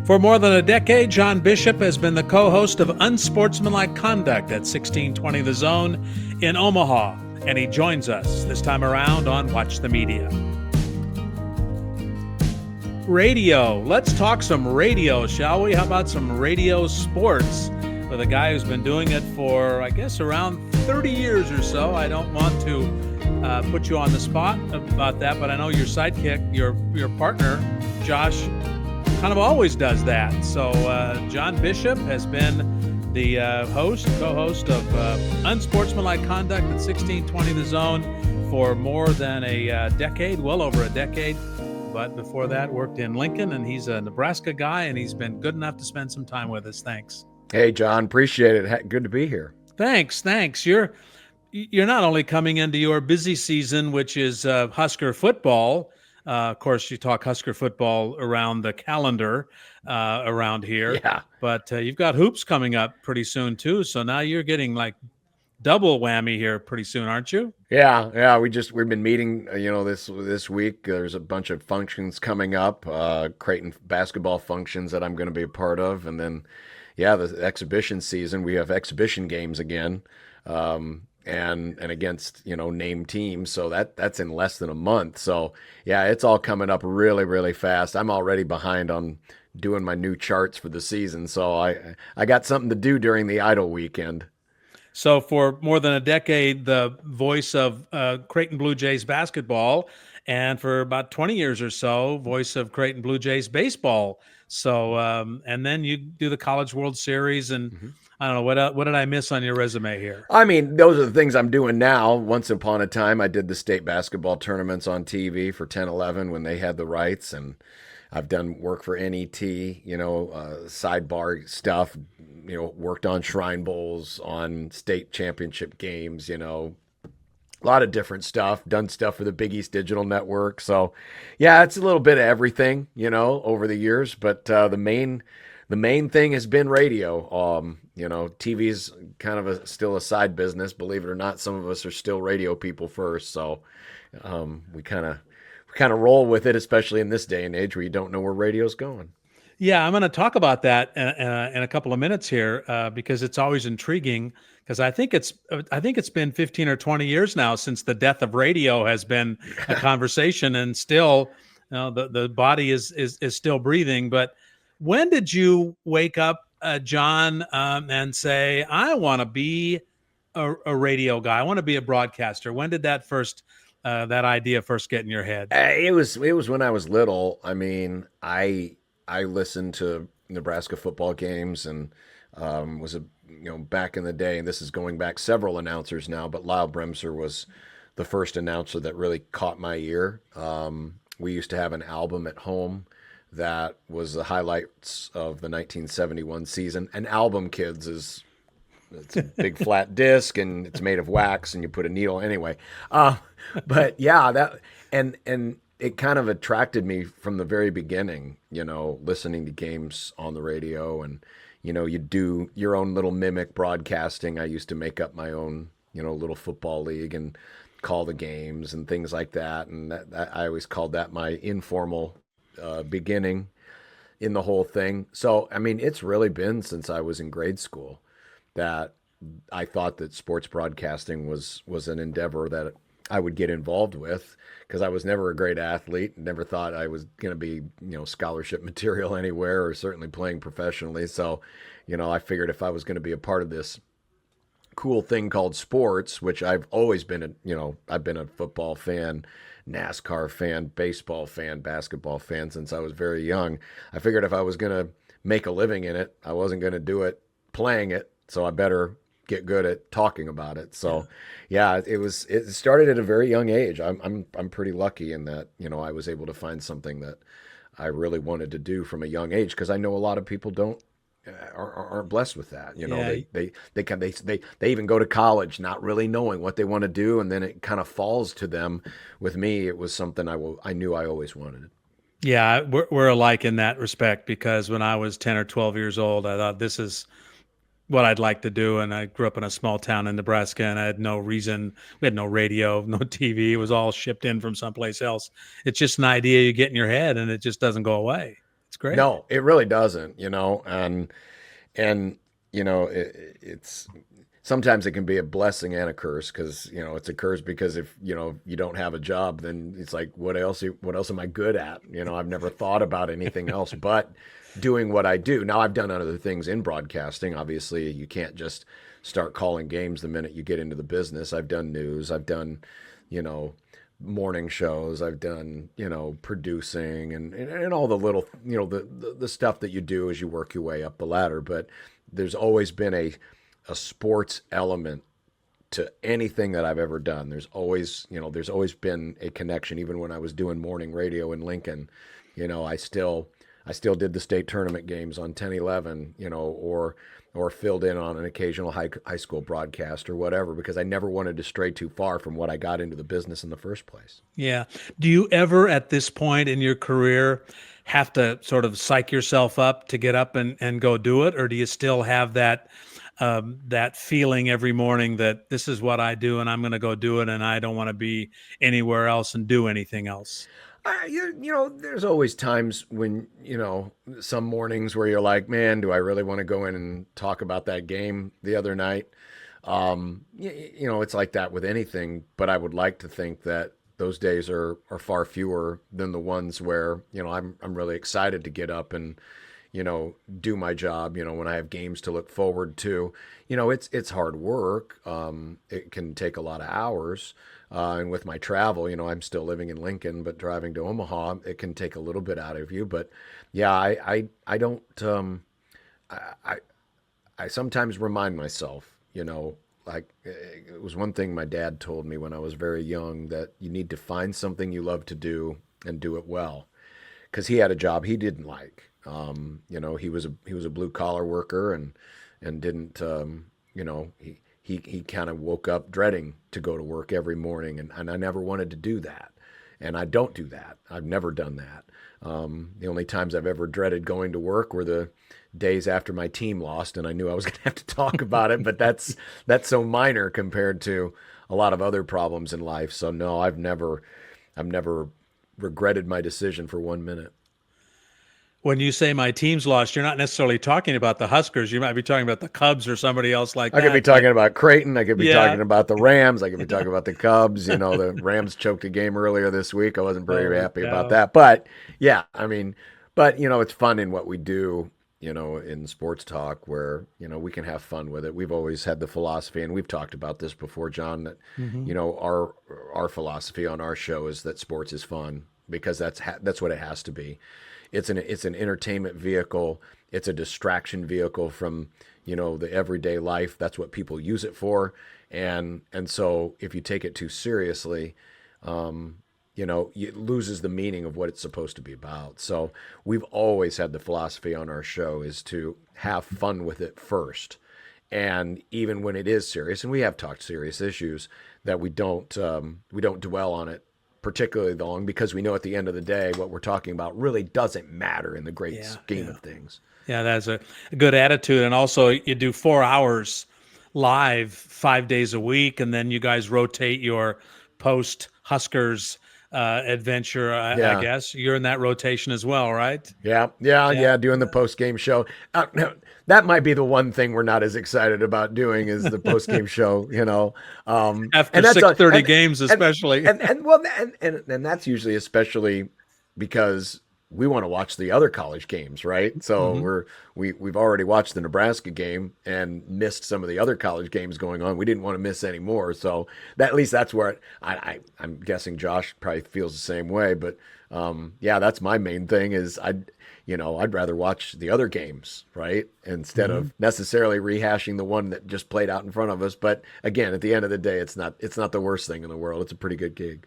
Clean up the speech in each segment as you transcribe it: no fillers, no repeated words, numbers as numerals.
For more than a decade, John Bishop has been the co-host of Unsportsmanlike Conduct at 1620 The Zone in Omaha, and he joins us this time around on Watch the Media. Radio. Let's talk some radio, shall we? How about some radio sports with a guy who's been doing it for, I guess, around 30 years or so. I don't want to put you on the spot about that, but I know your sidekick, your partner, Josh, kind of always does that. So John Bishop has been the co-host of Unsportsmanlike Conduct at 1620 The Zone for more than a decade, well over a decade. But before that, worked in Lincoln, and he's a Nebraska guy, and he's been good enough to spend some time with us. Thanks. Hey, John, appreciate it. Good to be here. Thanks. You're not only coming into your busy season, which is Husker football. Of course, you talk Husker football around the calendar around here. Yeah. But you've got hoops coming up pretty soon, too. So now you're getting like double whammy here pretty soon, aren't you? Yeah. We've been meeting, this week. There's a bunch of functions coming up, Creighton basketball functions that I'm going to be a part of. And then, the exhibition season, we have exhibition games again. And against, named teams. So that's in less than a month. So it's all coming up really, really fast. I'm already behind on doing my new charts for the season. So I got something to do during the idle weekend. So for more than a decade, the voice of Creighton Blue Jays basketball, and for about 20 years or so, voice of Creighton Blue Jays baseball. So and then you do the College World Series and I don't know, what did I miss on your resume here? I mean, those are the things I'm doing now. Once upon a time, I did the state basketball tournaments on TV for 10-11 when they had the rights, and I've done work for NET, sidebar stuff, worked on Shrine Bowls, on state championship games, a lot of different stuff, done stuff for the Big East Digital Network. So, it's a little bit of everything, over the years, but the main thing has been radio. TV's kind of still a side business, believe it or not. Some of us are still radio people first, so we kind of roll with it, especially in this day and age where you don't know where radio's going. Yeah, I'm going to talk about that in a couple of minutes here because it's always intriguing. Because I think it's been 15 or 20 years now since the death of radio has been a conversation, and still, the body is still breathing. But when did you wake up, John, and say, I want to be a radio guy? I want to be a broadcaster. When did that idea first get in your head? It was when I was little. I mean, I listened to Nebraska football games and was back in the day, and this is going back several announcers now, but Lyle Bremser was the first announcer that really caught my ear. We used to have an album at home that was the highlights of the 1971 season. An album, kids, it's a big flat disc and it's made of wax and you put a needle anyway. But that and it kind of attracted me from the very beginning, listening to games on the radio, and you do your own little mimic broadcasting. I used to make up my own, little football league and call the games and things like that. And that I always called that my informal beginning in the whole thing. So, I mean, it's really been since I was in grade school that I thought that sports broadcasting was an endeavor that I would get involved with, because I was never a great athlete, never thought I was going to be, scholarship material anywhere, or certainly playing professionally. So, I figured if I was going to be a part of this cool thing called sports, which I've always been I've been a football fan, NASCAR fan, baseball fan, basketball fan since I was very young. I figured if I was going to make a living in it, I wasn't going to do it playing it, so I better get good at talking about it. So it started at a very young age. I'm pretty lucky in that, I was able to find something that I really wanted to do from a young age, because I know a lot of people aren't blessed with that. They even go to college not really knowing what they want to do, and then it kind of falls to them. With me, it was something I knew I always wanted. Yeah, we're alike in that respect, because when I was 10 or 12 years old, I thought this is what I'd like to do. And I grew up in a small town in Nebraska, and I had no reason. We had no radio, no TV. It was all shipped in from someplace else. It's just an idea you get in your head, and it just doesn't go away. It's great. No, it really doesn't, and it's sometimes it can be a blessing and a curse because it's a curse because if you don't have a job, then it's like what else am I good at? I've never thought about anything else but doing what I do. Now I've done other things in broadcasting. Obviously, you can't just start calling games the minute you get into the business. I've done news. I've done, you know, morning shows. I've done, producing and all the little, the stuff that you do as you work your way up the ladder. But there's always been a sports element to anything that I've ever done. There's always been a connection. Even when I was doing morning radio in Lincoln, I still did the state tournament games on 10-11, or filled in on an occasional high school broadcast or whatever, because I never wanted to stray too far from what I got into the business in the first place. Yeah. Do you ever at this point in your career have to sort of psych yourself up to get up and go do it? Or do you still have that feeling every morning that this is what I do and I'm going to go do it and I don't want to be anywhere else and do anything else? There's always times when, some mornings where you're like, man, do I really want to go in and talk about that game the other night? It's like that with anything, but I would like to think that those days are far fewer than the ones where, I'm really excited to get up and, do my job, when I have games to look forward to. It's hard work. It can take a lot of hours. And with my travel, I'm still living in Lincoln, but driving to Omaha, it can take a little bit out of you. But yeah, I don't, I sometimes remind myself, like it was one thing my dad told me when I was very young, that you need to find something you love to do and do it well. Because he had a job he didn't like. He was a blue collar worker and didn't, he kind of woke up dreading to go to work every morning, and I never wanted to do that. And I don't do that. I've never done that. The only times I've ever dreaded going to work were the days after my team lost, and I knew I was going to have to talk about it, but that's so minor compared to a lot of other problems in life. So no, I've never regretted my decision for 1 minute. When you say my team's lost, you're not necessarily talking about the Huskers. You might be talking about the Cubs or somebody else like that. I could be talking about Creighton. I could be talking about the Rams. I could be talking about the Cubs. The Rams choked a game earlier this week. I wasn't very happy about that. But yeah, it's fun in what we do, in sports talk where, we can have fun with it. We've always had the philosophy, and we've talked about this before, John, that, our philosophy on our show is that sports is fun because that's what it has to be. It's an entertainment vehicle. It's a distraction vehicle from, the everyday life. That's what people use it for. And so if you take it too seriously, it loses the meaning of what it's supposed to be about. So we've always had the philosophy on our show is to have fun with it first. And even when it is serious, and we have talked serious issues, that we don't dwell on it particularly long, because we know at the end of the day what we're talking about really doesn't matter in the great scheme of things. Yeah, that's a good attitude. And also you do 4 hours live 5 days a week, and then you guys rotate your post Huskers adventure. I guess you're in that rotation as well, right? Yeah. Doing the post game show. Now, that might be the one thing we're not as excited about doing is the post game show. After 6:30 games, especially. And that's usually especially because we want to watch the other college games, right? So we've already watched the Nebraska game and missed some of the other college games going on. We didn't want to miss any more. So at least that's where I'm guessing Josh probably feels the same way. But that's my main thing is I'd rather watch the other games, right? Instead of necessarily rehashing the one that just played out in front of us. But again, at the end of the day, it's not the worst thing in the world. It's a pretty good gig.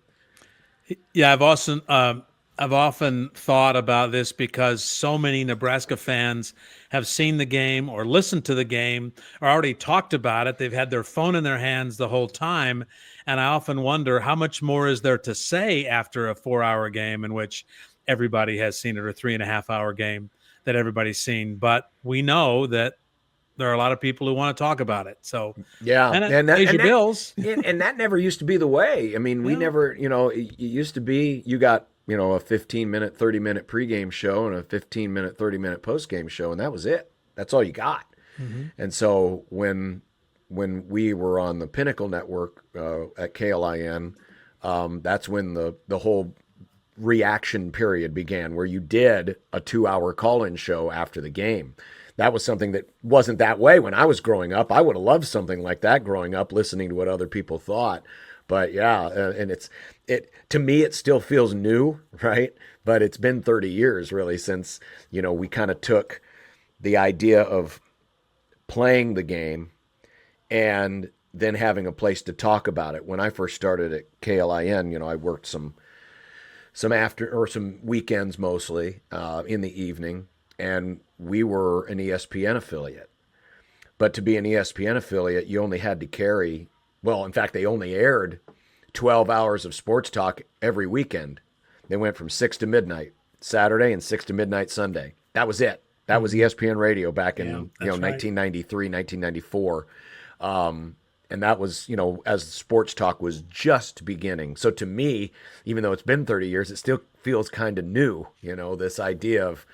Yeah, I've often thought about this because so many Nebraska fans have seen the game or listened to the game or already talked about it. They've had their phone in their hands the whole time. And I often wonder how much more is there to say after a 4-hour game in which everybody has seen it, or 3.5-hour game that everybody's seen. But we know that there are a lot of people who want to talk about it. So and that pays your bills. And that never used to be the way. I mean, we never, it used to be you got a 15-minute, 30-minute pregame show and a 15-minute, 30-minute postgame show, and that was it. That's all you got. Mm-hmm. And so when we were on the Pinnacle Network at KLIN, that's when the whole reaction period began, where you did a 2-hour call-in show after the game. That was something that wasn't that way when I was growing up. I would have loved something like that growing up, listening to what other people thought. But yeah, and to me, it still feels new, right? But it's been 30 years really since, we kind of took the idea of playing the game and then having a place to talk about it. When I first started at KLIN, I worked some weekends mostly in the evening, and we were an ESPN affiliate. But to be an ESPN affiliate, you only had to carry, well, in fact, they only aired 12 hours of sports talk every weekend. They went from 6 to midnight Saturday and 6 to midnight Sunday. That was it. That was ESPN radio back in 1993, 1994. And that was, as sports talk was just beginning. So to me, even though it's been 30 years, it still feels kind of new, this idea of,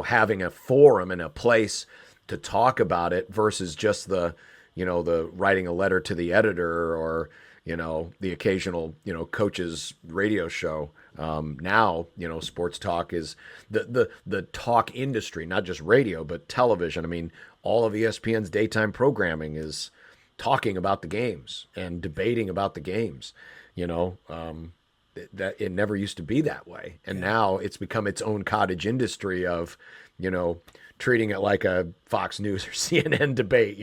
having a forum and a place to talk about it versus just the writing a letter to the editor or, the occasional, coach's radio show. Now, sports talk is the talk industry, not just radio, but television. I mean, all of ESPN's daytime programming is talking about the games and debating about the games, that it never used to be that way. And now it's become its own cottage industry of, treating it like a Fox News or CNN debate,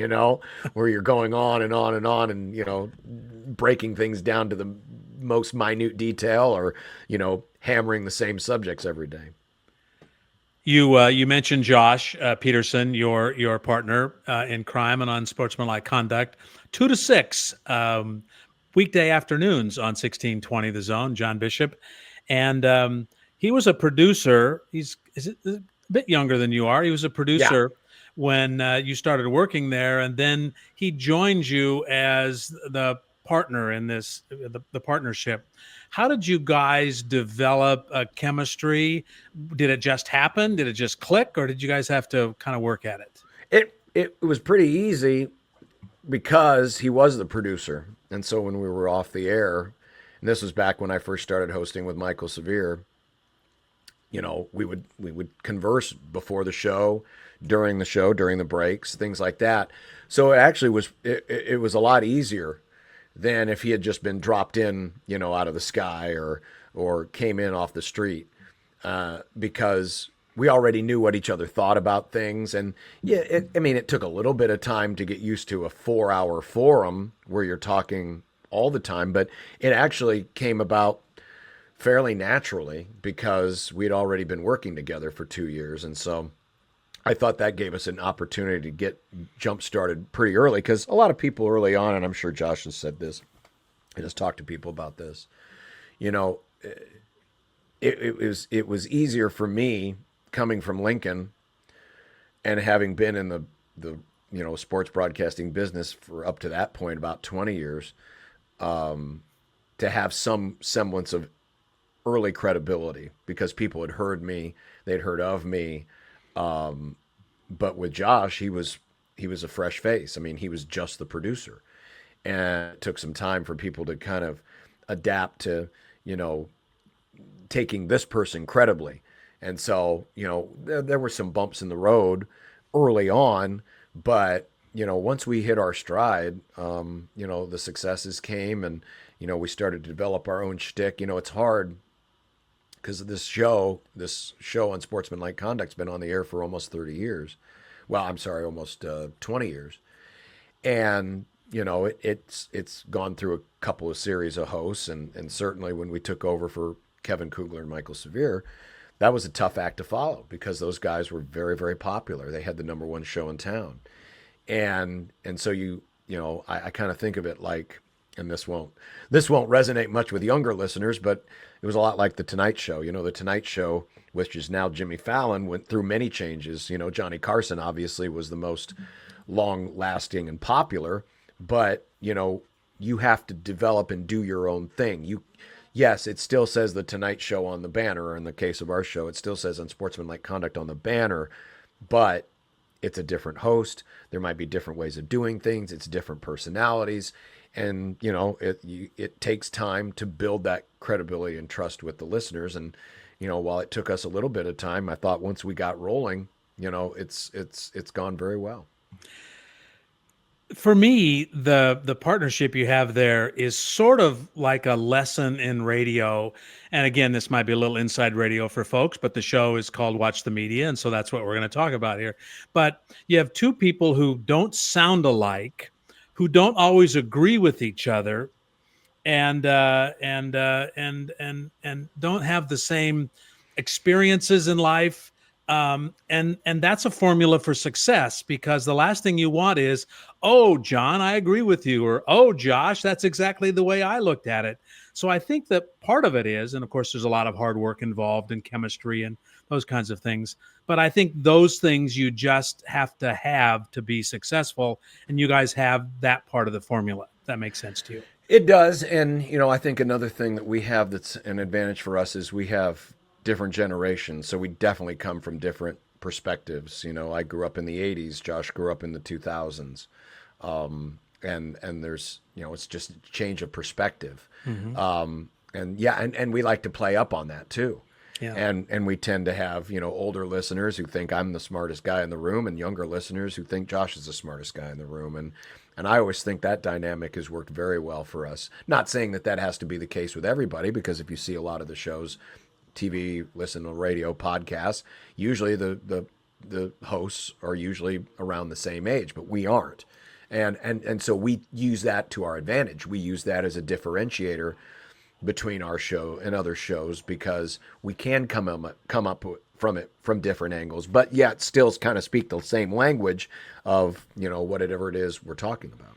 where you're going on and on and on and, breaking things down to the most minute detail or, hammering the same subjects every day. You mentioned Josh Peterson, your partner in crime and on Sportsmanlike Conduct, 2 to 6 weekday afternoons on 1620 The Zone. John Bishop, and he was a producer. He's a bit younger than you are. He was a producer when you started working there, and then he joined you as the partner in this the partnership. How did you guys develop a chemistry? Did it just happen? Did it just click, or did you guys have to kind of work at it? It was pretty easy because he was the producer, and so when we were off the air, and this was back when I first started hosting with Michael Severe, we would converse before the show, during the breaks, things like that. So it actually was it was a lot easier than if he had just been dropped in, out of the sky or came in off the street, because we already knew what each other thought about things. And it took a little bit of time to get used to a 4-hour forum where you're talking all the time, but it actually came about fairly naturally because we'd already been working together for 2 years. And so I thought that gave us an opportunity to get jump started pretty early, because a lot of people early on, and I'm sure Josh has said this and has talked to people about this, it was easier for me coming from Lincoln and having been in the sports broadcasting business for up to that point about 20 years, to have some semblance of early credibility because people had heard me, they'd heard of me. But with Josh, he was a fresh face. I mean, he was just the producer, and it took some time for people to kind of adapt to, taking this person credibly. And so, there were some bumps in the road early on, but, once we hit our stride, the successes came, and, we started to develop our own shtick. It's hard because this show on Sportsmanlike Conduct's been on the air for almost 30 years. Well, I'm sorry, almost 20 years. And, it's gone through a couple of series of hosts, and certainly when we took over for Kevin Kugler and Michael Severe, that was a tough act to follow because those guys were very, very popular. They had the number one show in town. And so I kind of think of it like, and this won't resonate much with younger listeners, but it was a lot like The Tonight Show. The Tonight Show, which is now Jimmy Fallon, went through many changes. Johnny Carson obviously was the most long-lasting and popular, but you have to develop and do your own thing. yes, it still says the Tonight Show on the banner, or in the case of our show, it still says Unsportsmanlike Conduct on the banner, but it's a different host. There might be different ways of doing things. It's different personalities. And, it takes time to build that credibility and trust with the listeners. And, while it took us a little bit of time, I thought once we got rolling, it's gone very well. For me, the partnership you have there is sort of like a lesson in radio. And again, this might be a little inside radio for folks, but the show is called Watch the Media, and so that's what we're going to talk about here. But you have two people who don't sound alike, who don't always agree with each other, and don't have the same experiences in life. And that's a formula for success, because the last thing you want is, oh, John, I agree with you, or, oh, Josh, that's exactly the way I looked at it. So I think that part of it is, and of course, there's a lot of hard work involved in chemistry and those kinds of things. But I think those things you just have to be successful. And you guys have that part of the formula. That makes sense to you. It does. And, I think another thing that we have that's an advantage for us is we have different generations. So we definitely come from different perspectives. I grew up in the 80s. Josh grew up in the 2000s. And there's, it's just a change of perspective. Mm-hmm. And we like to play up on that too. Yeah. And we tend to have, older listeners who think I'm the smartest guy in the room, and younger listeners who think Josh is the smartest guy in the room. And I always think that dynamic has worked very well for us. Not saying that has to be the case with everybody, because if you see a lot of the shows, TV, listen to radio, podcasts, usually the hosts are usually around the same age, but we aren't. And so we use that to our advantage. We use that as a differentiator between our show and other shows, because we can come up from it from different angles, but yet still kind of speak the same language of, whatever it is we're talking about.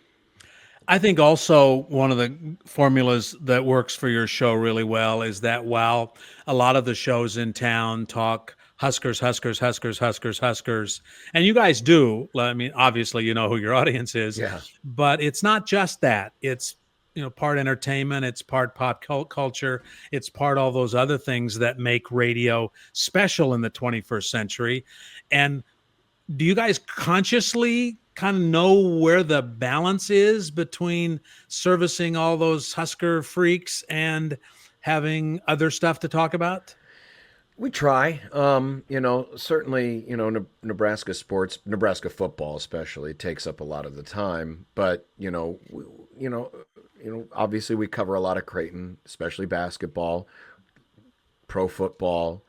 I think also one of the formulas that works for your show really well is that while a lot of the shows in town talk Huskers, Huskers, Huskers, Huskers, Huskers, and you guys do, I mean, obviously you know who your audience is, yeah. But it's not just that. It's, part entertainment, it's part pop culture, it's part all those other things that make radio special in the 21st century. And do you guys consciously kind of know where the balance is between servicing all those Husker freaks and having other stuff to talk about? We try. Certainly, Nebraska sports, Nebraska football especially, takes up a lot of the time. But, obviously we cover a lot of Creighton, especially basketball, pro football.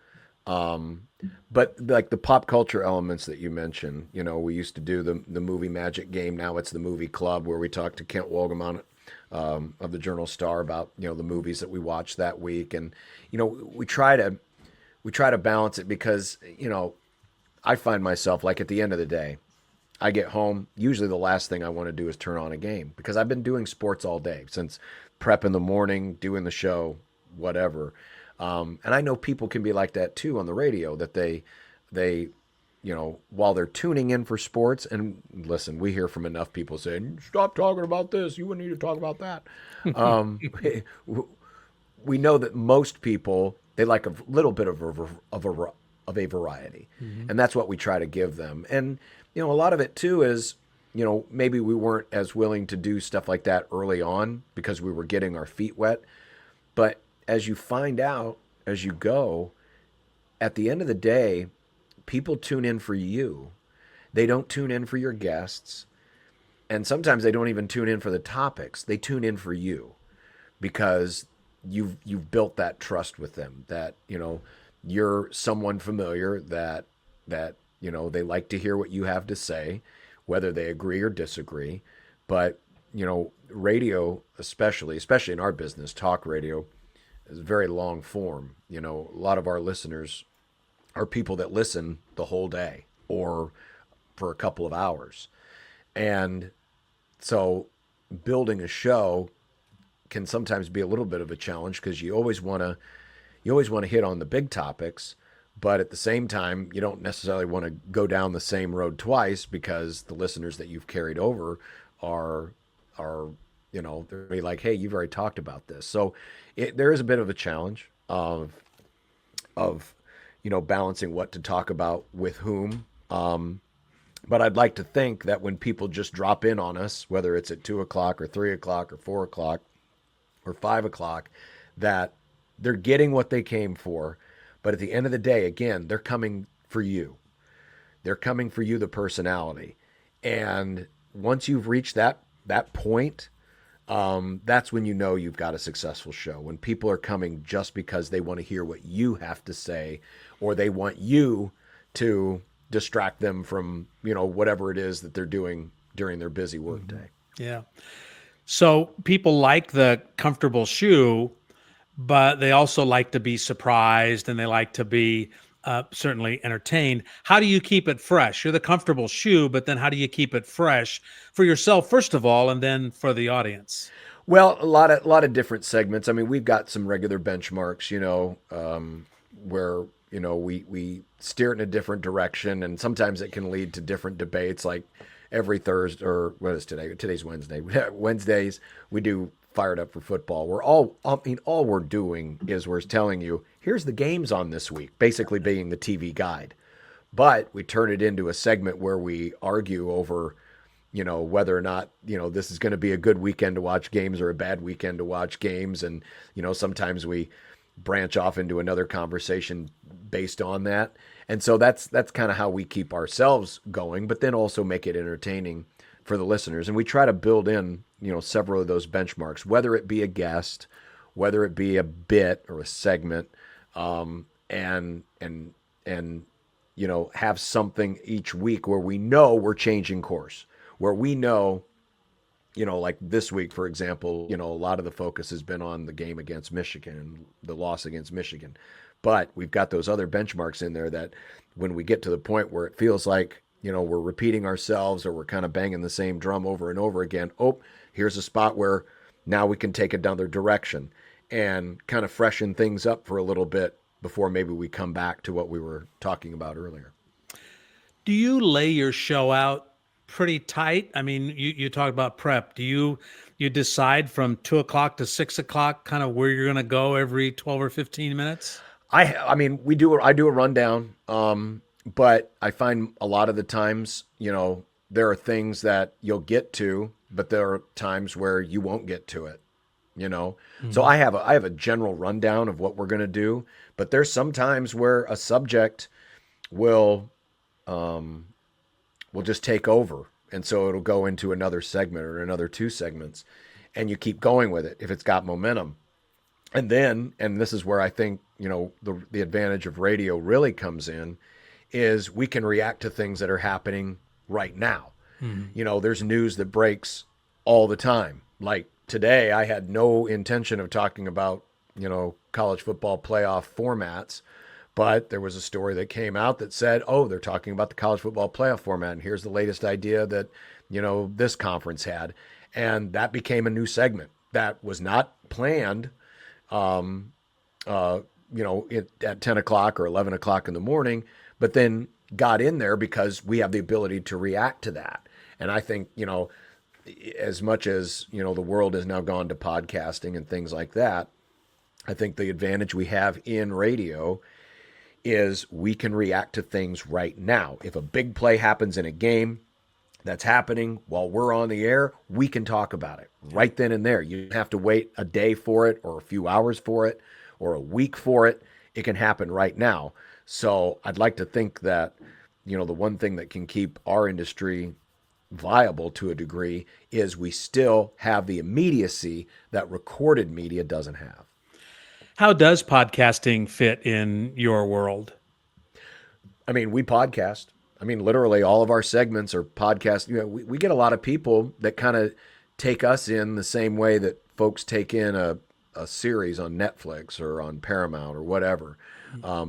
But like the pop culture elements that you mentioned, we used to do the movie Magic Game. Now it's the movie club, where we talk to Kent Wogelman of the Journal Star about, the movies that we watched that week. And, we try to balance it, because, I find myself, like, at the end of the day, I get home, usually the last thing I want to do is turn on a game, because I've been doing sports all day, since prep in the morning, doing the show, whatever. And I know people can be like that too on the radio, that they, while they're tuning in for sports, and listen, we hear from enough people saying, stop talking about this, you wouldn't need to talk about that. We know that most people, they like a little bit of a variety. Mm-hmm. And that's what we try to give them. And, a lot of it too is, maybe we weren't as willing to do stuff like that early on because we were getting our feet wet. But as you find out, as you go, at the end of the day, people tune in for you. They don't tune in for your guests. And sometimes they don't even tune in for the topics. They tune in for you, because you've built that trust with them, that, you're someone familiar, that they like to hear what you have to say, whether they agree or disagree. But, radio, especially in our business, talk radio, is very long form. A lot of our listeners are people that listen the whole day or for a couple of hours. And so building a show can sometimes be a little bit of a challenge, because you always want to hit on the big topics, but at the same time, you don't necessarily want to go down the same road twice, because the listeners that you've carried over are they're gonna be like, hey, you've already talked about this. So there is a bit of a challenge of balancing what to talk about with whom. But I'd like to think that when people just drop in on us, whether it's at 2 o'clock or 3 o'clock or 4 o'clock or 5 o'clock, that they're getting what they came for. But at the end of the day, again, they're coming for you. They're coming for you, the personality. And once you've reached that point, that's when you know you've got a successful show. When people are coming just because they want to hear what you have to say, or they want you to distract them from, whatever it is that they're doing during their busy work day. Yeah. So people like the comfortable shoe, but they also like to be surprised and they like to be certainly entertained. How do you keep it fresh? You're the comfortable shoe, but then how do you keep it fresh for yourself, first of all, and then for the audience? Well, a lot of different segments. I mean, we've got some regular benchmarks, where we steer it in a different direction, and sometimes it can lead to different debates. Like every Thursday, or what is today? Today's Wednesday. Wednesdays we do Fired Up for Football. All we're doing is we're telling you, here's the games on this week, basically being the TV guide. But we turn it into a segment where we argue over, whether or not, this is going to be a good weekend to watch games or a bad weekend to watch games. And, sometimes we branch off into another conversation based on that. And so that's kind of how we keep ourselves going, but then also make it entertaining for the listeners. And we try to build in, several of those benchmarks, whether it be a guest, whether it be a bit or a segment, and have something each week where we know we're changing course, where we know, like this week, for example, a lot of the focus has been on the game against Michigan and the loss against Michigan. But we've got those other benchmarks in there that when we get to the point where it feels like, we're repeating ourselves or we're kind of banging the same drum over and over again, here's a spot where now we can take another direction and kind of freshen things up for a little bit before maybe we come back to what we were talking about earlier. Do you lay your show out pretty tight? I mean, you talked about prep. Do you decide from 2 o'clock to 6 o'clock kind of where you're going to go every 12 or 15 minutes? I mean, I do a rundown, but I find a lot of the times, there are things that you'll get to, but there are times where you won't get to it, Mm-hmm. So I have a general rundown of what we're going to do, but there's some times where a subject will just take over. And so it'll go into another segment or another two segments, and you keep going with it if it's got momentum. And this is where I think, the advantage of radio really comes in, is we can react to things that are happening right now. Mm-hmm. There's news that breaks all the time. Like today, I had no intention of talking about, college football playoff formats, but there was a story that came out that said, they're talking about the college football playoff format, and here's the latest idea that, this conference had. And that became a new segment that was not planned, at 10 o'clock or 11 o'clock in the morning, but then got in there because we have the ability to react to that. And I think, as much as, the world has now gone to podcasting and things like that, I think the advantage we have in radio is we can react to things right now. If a big play happens in a game that's happening while we're on the air, we can talk about it right then and there. You don't have to wait a day for it or a few hours for it or a week for it. It can happen right now. So I'd like to think that, the one thing that can keep our industry viable to a degree is we still have the immediacy that recorded media doesn't have. How does podcasting fit in your world? I mean, we podcast. I mean, literally all of our segments are podcasts. We get a lot of people that kind of take us in the same way that folks take in a series on Netflix or on Paramount or whatever.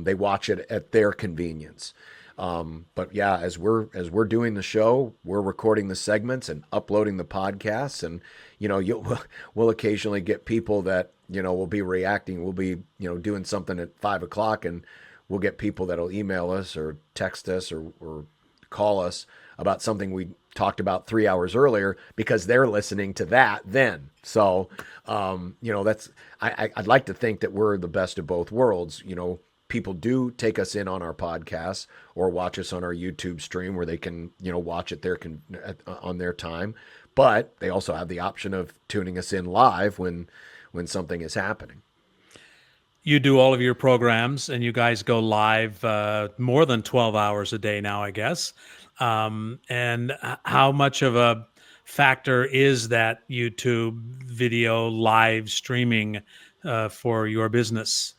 They watch it at their convenience. But yeah, as we're doing the show, we're recording the segments and uploading the podcasts, and we'll occasionally get people that will be reacting. We'll be doing something at 5 o'clock, and we'll get people that'll email us or text us or call us about something we talked about 3 hours earlier because they're listening to that then. So, I'd like to think that we're the best of both worlds. People do take us in on our podcasts or watch us on our YouTube stream where they can, watch it on their time. But they also have the option of tuning us in live when something is happening. You do all of your programs, and you guys go live more than 12 hours a day now, I guess. And how much of a factor is that YouTube video live streaming for your business?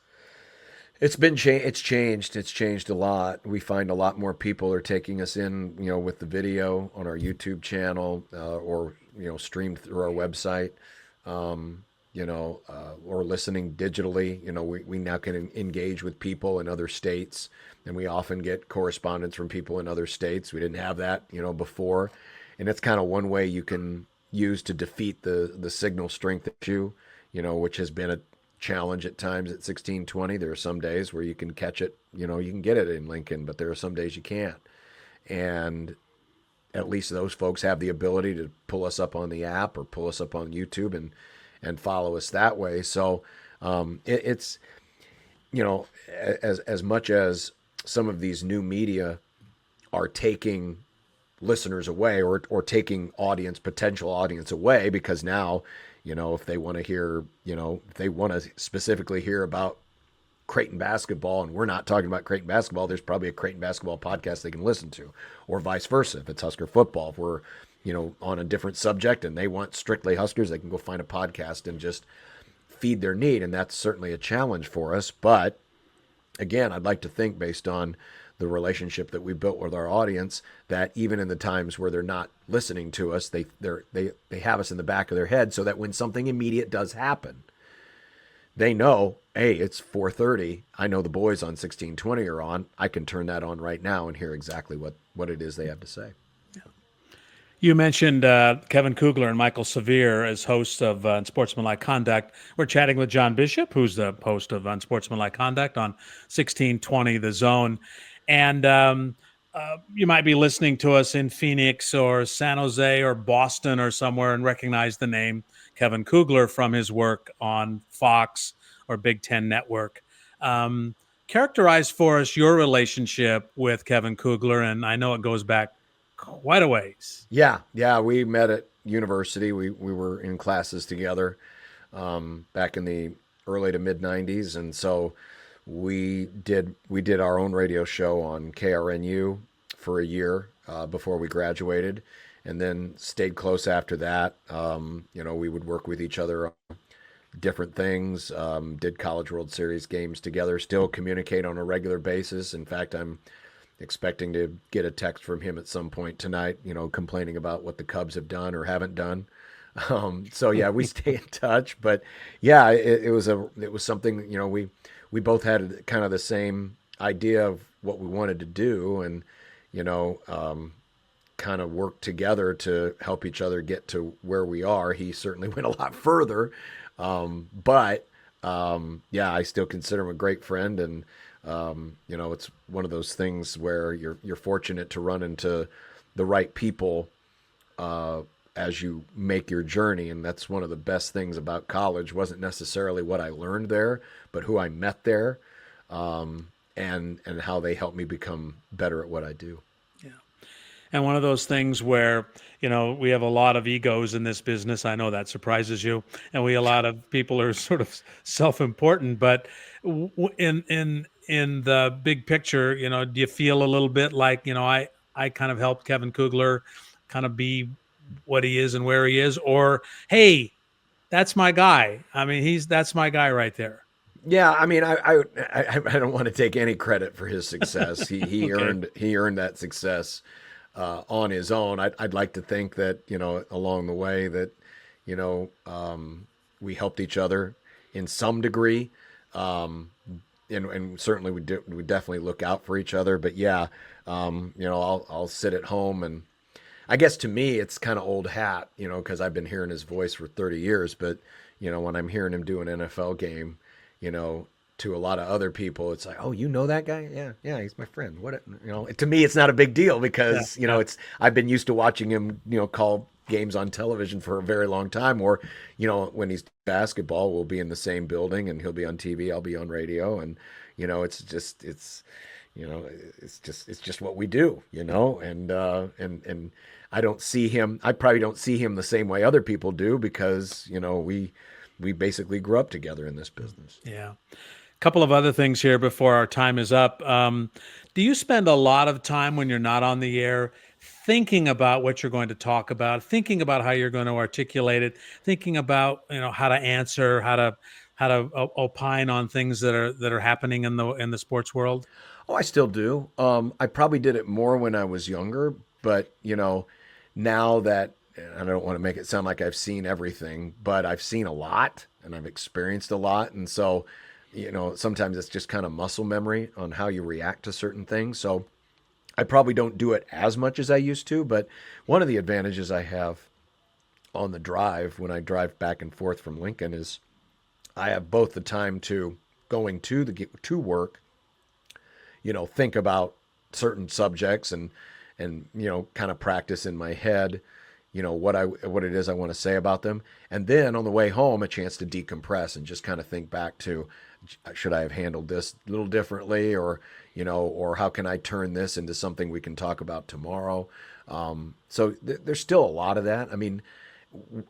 It's changed. It's changed a lot. We find a lot more people are taking us in, with the video on our YouTube channel, or streamed through our website, or listening digitally. We now can engage with people in other states, and we often get correspondence from people in other states. We didn't have that, before, and it's kind of one way you can use to defeat the signal strength issue, which has been a challenge at times at 1620. There are some days where you can catch it, you can get it in Lincoln, but there are some days you can't. And at least those folks have the ability to pull us up on the app or pull us up on YouTube and follow us that way. So it's, as much as some of these new media are taking listeners away or taking potential audience away, because now, if they want to hear, if they want to specifically hear about Creighton basketball and we're not talking about Creighton basketball, there's probably a Creighton basketball podcast they can listen to, or vice versa. If it's Husker football, if we're, on a different subject and they want strictly Huskers, they can go find a podcast and just feed their need. And that's certainly a challenge for us. But again, I'd like to think, based on the relationship that we built with our audience, that even in the times where they're not listening to us, they have us in the back of their head, so that when something immediate does happen, they know, hey, it's 4:30. I know the boys on 1620 are on. I can turn that on right now and hear exactly what it is they have to say. You mentioned Kevin Kugler and Michael Severe as hosts of Unsportsmanlike Conduct. We're chatting with John Bishop, who's the host of Unsportsmanlike Conduct on 1620 The Zone. And you might be listening to us in Phoenix or San Jose or Boston or somewhere and recognize the name Kevin Kugler from his work on Fox or Big Ten Network. Characterize for us your relationship with Kevin Kugler, and I know it goes back quite a ways. Yeah, we met at university. We were in classes together back in the early to mid 90s, and so we did our own radio show on KRNU for a year before we graduated, and then stayed close after that. We would work with each other on different things, did College World Series games together, still communicate on a regular basis. In fact, I'm expecting to get a text from him at some point tonight, complaining about what the Cubs have done or haven't done. So yeah, we stay in touch, but yeah, it was something, we both had kind of the same idea of what we wanted to do, and, kind of work together to help each other get to where we are. He certainly went a lot further. But I still consider him a great friend. And, it's one of those things where you're fortunate to run into the right people, as you make your journey. And that's one of the best things about college. Wasn't necessarily what I learned there, but who I met there, and how they helped me become better at what I do. Yeah. And one of those things where, we have a lot of egos in this business. I know that surprises you. And a lot of people are sort of self-important, but in the big picture, do you feel a little bit like, I kind of helped Kevin Kugler kind of be what he is and where he is, or, hey, that's my guy. I mean, that's my guy right there. Yeah, I mean, I don't want to take any credit for his success. He Okay. earned that success on his own. I'd like to think that, along the way that, we helped each other in some degree, and certainly we definitely look out for each other. But yeah, I'll sit at home, and I guess to me it's kind of old hat, because I've been hearing his voice for 30 years. But when I'm hearing him do an NFL game, to a lot of other people, it's like, oh, you know that guy? Yeah, yeah, he's my friend. To me, it's not a big deal Yeah. because, Yeah. I've been used to watching him, call games on television for a very long time. Or, when he's basketball, we'll be in the same building and he'll be on TV, I'll be on radio. And, you know, it's just what we do, and I don't see him. I probably don't see him the same way other people do because, we basically grew up together in this business. Yeah. Couple of other things here before our time is up. Do you spend a lot of time when you're not on the air thinking about what you're going to talk about, thinking about how you're going to articulate it, thinking about how to answer, how to opine on things that are happening in the sports world? Oh, I still do. I probably did it more when I was younger, but now that, and I don't want to make it sound like I've seen everything, but I've seen a lot and I've experienced a lot, and so sometimes it's just kind of muscle memory on how you react to certain things. So I probably don't do it as much as I used to, but one of the advantages I have on the drive when I drive back and forth from Lincoln is I have both the time to going to work, think about certain subjects and kind of practice in my head, what it is I want to say about them. And then on the way home, a chance to decompress and just kind of think back to, should I have handled this a little differently, or how can I turn this into something we can talk about tomorrow? There's still a lot of that. I mean,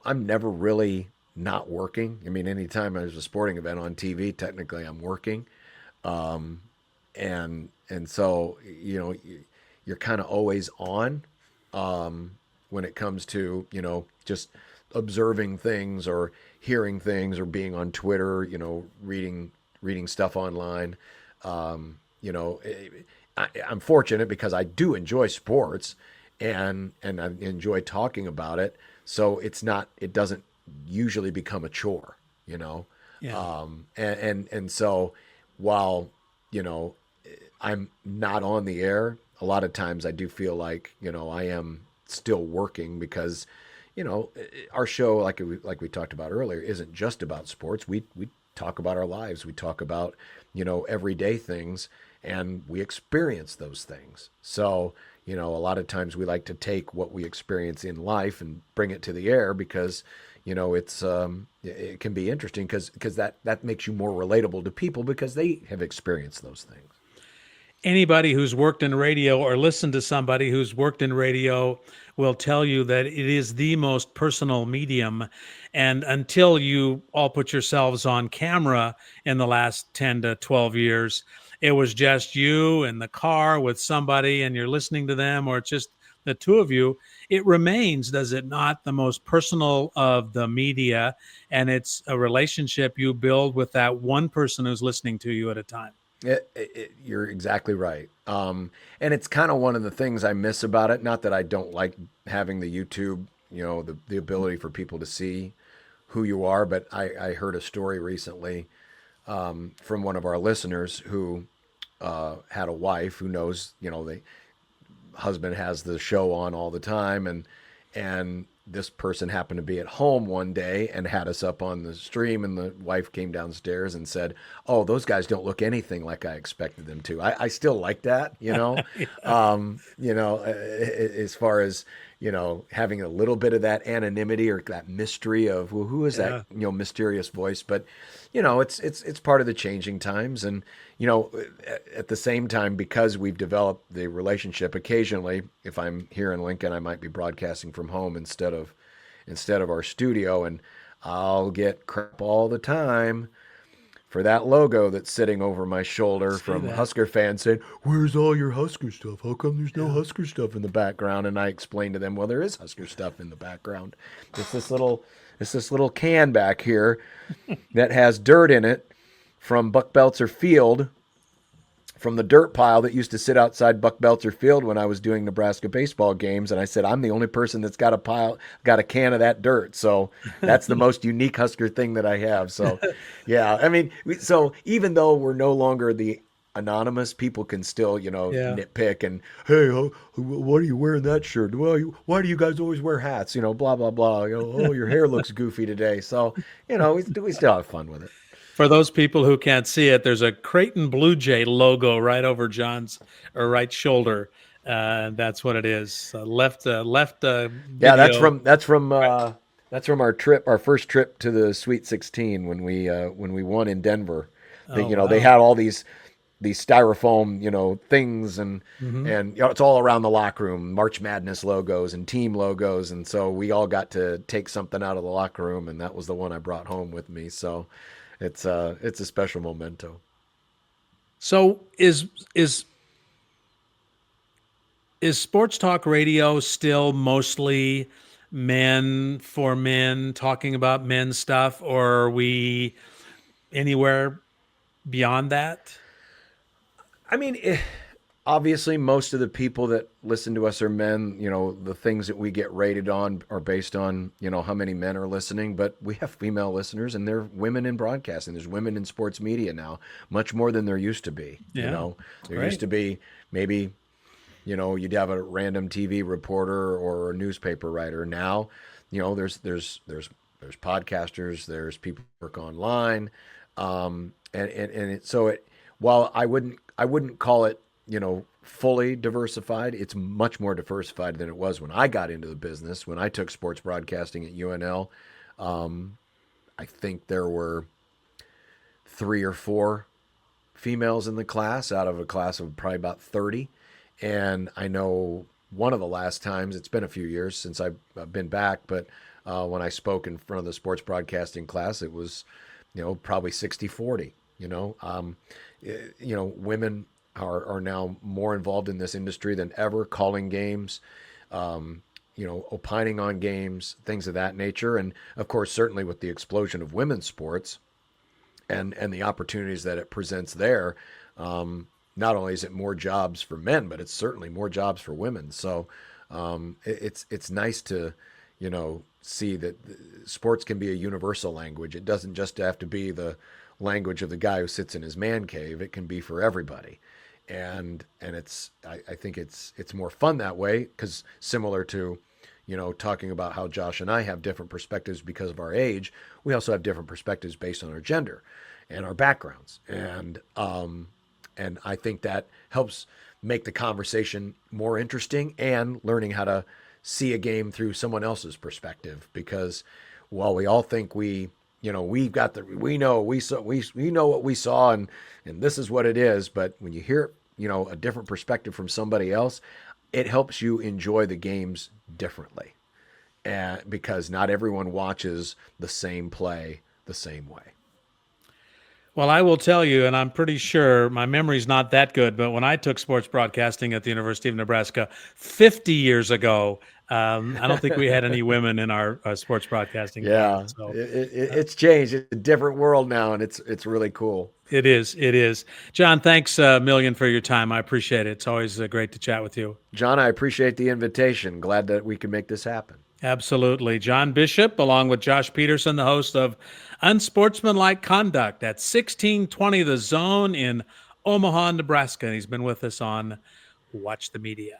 I'm never really not working. I mean, anytime there's a sporting event on TV, technically I'm working. And so you're kind of always on when it comes to just observing things or hearing things or being on Twitter, reading stuff online. I'm fortunate because I do enjoy sports and I enjoy talking about it. So it doesn't usually become a chore, Yeah. and so while I'm not on the air, a lot of times I do feel like I am still working because our show, like we talked about earlier, isn't just about sports. We talk about our lives. We talk about everyday things, and we experience those things. So a lot of times we like to take what we experience in life and bring it to the air because it's it can be interesting because that makes you more relatable to people because they have experienced those things. Anybody who's worked in radio or listened to somebody who's worked in radio will tell you that it is the most personal medium. And until you all put yourselves on camera in the last 10 to 12 years, it was just you in the car with somebody and you're listening to them, or it's just the two of you. It remains, does it not, the most personal of the media? And it's a relationship you build with that one person who's listening to you at a time. You're exactly right. And it's kind of one of the things I miss about it. Not that I don't like having the YouTube, the ability for people to see who you are, but I heard a story recently from one of our listeners who had a wife who knows, the husband has the show on all the time, and this person happened to be at home one day and had us up on the stream, and the wife came downstairs and said, "Oh, those guys don't look anything like I expected them to." I still like that, Yeah. as far as having a little bit of that anonymity or that mystery of, well, who is Yeah. that mysterious voice. But it's part of the changing times, and at the same time, because we've developed the relationship, occasionally if I'm here in Lincoln, I might be broadcasting from home instead of our studio, and I'll get crap all the time for that logo that's sitting over my shoulder See from that. Husker fans saying, "Where's all your Husker stuff? How come there's no Yeah. Husker stuff in the background?" And I explained to them, well, there is Husker stuff in the background. It's this little can back here that has dirt in it from Buck Belzer Field, from the dirt pile that used to sit outside Buck Belzer Field when I was doing Nebraska baseball games. And I said, I'm the only person that's got a can of that dirt. So that's the most unique Husker thing that I have. So, yeah, I mean, so even though we're no longer the anonymous, people can still, Yeah. nitpick and, hey, why are you wearing that shirt? Well, why do you guys always wear hats? Blah, blah, blah. Oh, your hair looks goofy today. So, we still have fun with it. For those people who can't see it, there's a Creighton Blue Jay logo right over John's or right shoulder. That's what it is. Left Yeah, video. that's from our first trip to the Sweet 16 when we won in Denver. Oh, They wow. had all these styrofoam, things Hmm. and it's all around the locker room, March Madness logos and team logos, and so we all got to take something out of the locker room, and that was the one I brought home with me. So it's a special memento. So is sports talk radio still mostly men for men talking about men's stuff, or are we anywhere beyond that? I mean, obviously, most of the people that listen to us are men. The things that we get rated on are based on, how many men are listening. But we have female listeners, and they're women in broadcasting. There's women in sports media now, much more than there used to be. Yeah, There used great. to be maybe, you'd have a random TV reporter or a newspaper writer. Now, there's podcasters, there's people who work online, so while I wouldn't call it fully diversified. It's much more diversified than it was when I got into the business. When I took sports broadcasting at UNL, I think there were 3 or 4 females in the class out of a class of probably about 30. And I know one of the last times, it's been a few years since I've been back, but when I spoke in front of the sports broadcasting class, it was, probably 60-40. Women are now more involved in this industry than ever, calling games, opining on games, things of that nature. And of course, certainly with the explosion of women's sports and the opportunities that it presents there, not only is it more jobs for men, but it's certainly more jobs for women. So it's nice to, see that sports can be a universal language. It doesn't just have to be the language of the guy who sits in his man cave. It can be for everybody. And I think it's more fun that way, because similar to, talking about how Josh and I have different perspectives because of our age, we also have different perspectives based on our gender and our backgrounds. And I think that helps make the conversation more interesting, and learning how to see a game through someone else's perspective. Because while we all think we know what we saw, and this is what it is, but when you hear, a different perspective from somebody else, it helps you enjoy the games differently. And because not everyone watches the same play the same way. Well, I will tell you, and I'm pretty sure my memory's not that good, but when I took sports broadcasting at the University of Nebraska 50 years ago, I don't think we had any women in our sports broadcasting class. Yeah, So it's changed. It's a different world now, and it's really cool. it is. It is. John, thanks a million for your time. I appreciate it. It's always great to chat with you. John, I appreciate the invitation. Glad that we could make this happen. Absolutely. John Bishop, along with Josh Peterson, the host of Unsportsmanlike Conduct at 1620 The Zone in Omaha, Nebraska. And he's been with us on Watch the Media.